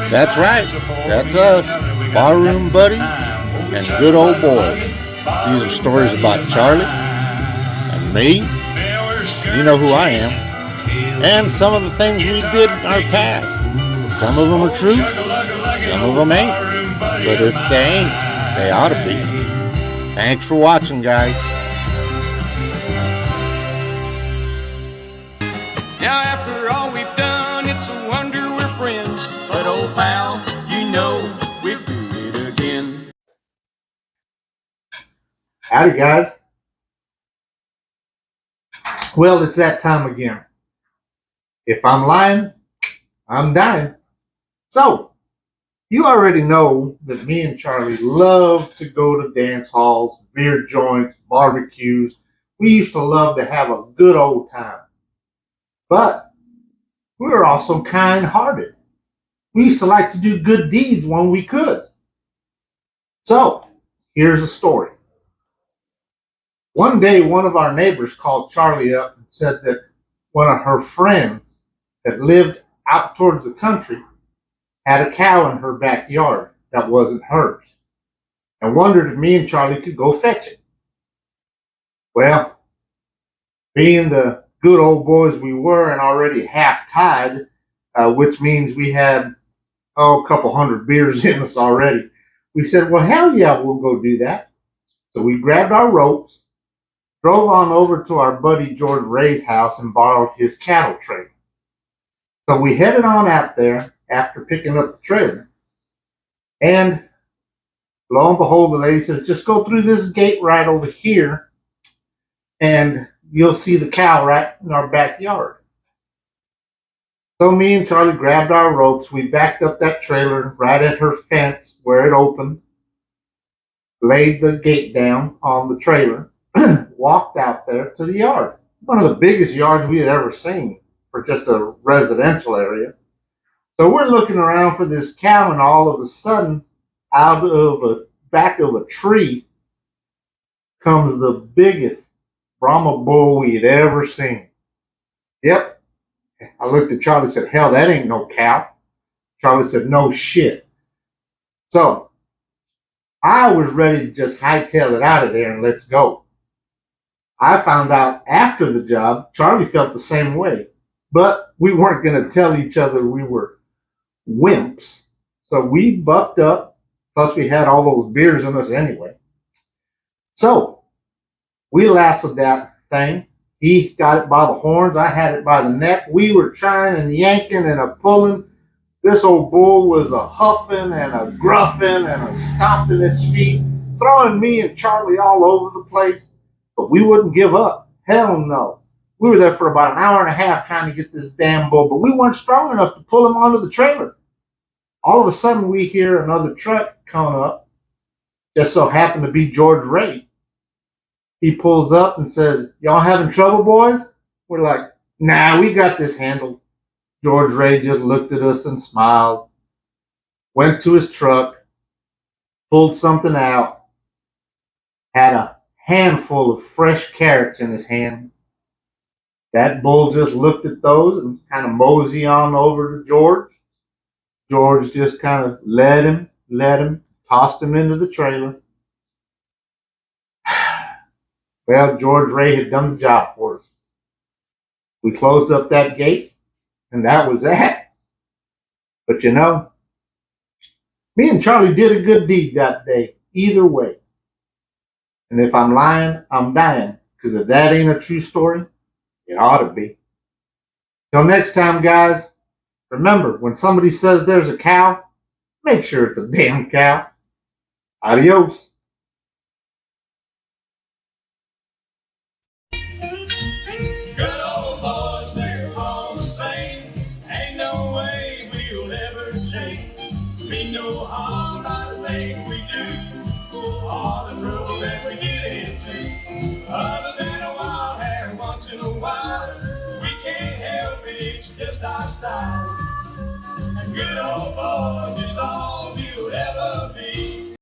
That's right. That's us, barroom buddies and good old boys. These are stories about Charlie and me. You know who I am. And some of the things we did in our past. Some of them are true, some of them ain't. But if they ain't, they ought to be. Thanks for watching, guys. Now after all we've done, it's a wonder we're friends. But old pal, you know we'll do it again. Howdy, guys. Well, it's that time again. If I'm lying, I'm dying. So, you already know that me and Charlie love to go to dance halls, beer joints, barbecues. We used to love to have a good old time. But we were also kind-hearted. We used to like to do good deeds when we could. So, here's a story. One day, one of our neighbors called Charlie up and said that one of her friends that lived out towards the country had a cow in her backyard that wasn't hers and wondered if me and Charlie could go fetch it. Well, being the good old boys we were and already half-tied, which means we had, a couple hundred beers in us already, we said, well, hell yeah, we'll go do that. So we grabbed our ropes, drove on over to our buddy George Ray's house and borrowed his cattle trailer. So we headed on out there after picking up the trailer. And lo and behold, the lady says, just go through this gate right over here and you'll see the cow right in our backyard. So me and Charlie grabbed our ropes. We backed up that trailer right at her fence where it opened, laid the gate down on the trailer, walked out there to the yard. One of the biggest yards we had ever seen for just a residential area. So we're looking around for this cow, and all of a sudden, out of the back of a tree comes the biggest Brahma bull we had ever seen. Yep. I looked at Charlie and said, hell, that ain't no cow. Charlie said, no shit. So I was ready to just hightail it out of there and let's go. I found out after the job, Charlie felt the same way. But we weren't going to tell each other we were wimps. So we bucked up, plus we had all those beers in us anyway. So we lassoed that thing. He got it by the horns. I had it by the neck. We were trying and yanking and a pulling. This old bull was a huffing and a gruffing and a stomping its feet, throwing me and Charlie all over the place. But we wouldn't give up. Hell no. We were there for about an hour and a half trying to get this damn bull, but we weren't strong enough to pull him onto the trailer. All of a sudden, we hear another truck coming up. Just so happened to be George Ray. He pulls up and says, y'all having trouble, boys? We're like, nah, we got this handled. George Ray just looked at us and smiled, went to his truck, pulled something out, had a handful of fresh carrots in his hand. That bull just looked at those and kind of mosey on over to George. George just kind of led him, tossed him into the trailer. Well, George Ray had done the job for us. We closed up that gate, and that was that. But you know, me and Charlie did a good deed that day, either way. And if I'm lying, I'm dying, because if that ain't a true story, it ought to be. Till next time, guys, remember, when somebody says there's a cow, make sure it's a damn cow. Adios. Good old boys, we're all the same. Ain't no way we'll ever change. Mean no harm by the things we do, all the trouble that we get into. Other than a wild hair once in a while, we can't help it, it's just our style. And good old boys is all you'll ever be.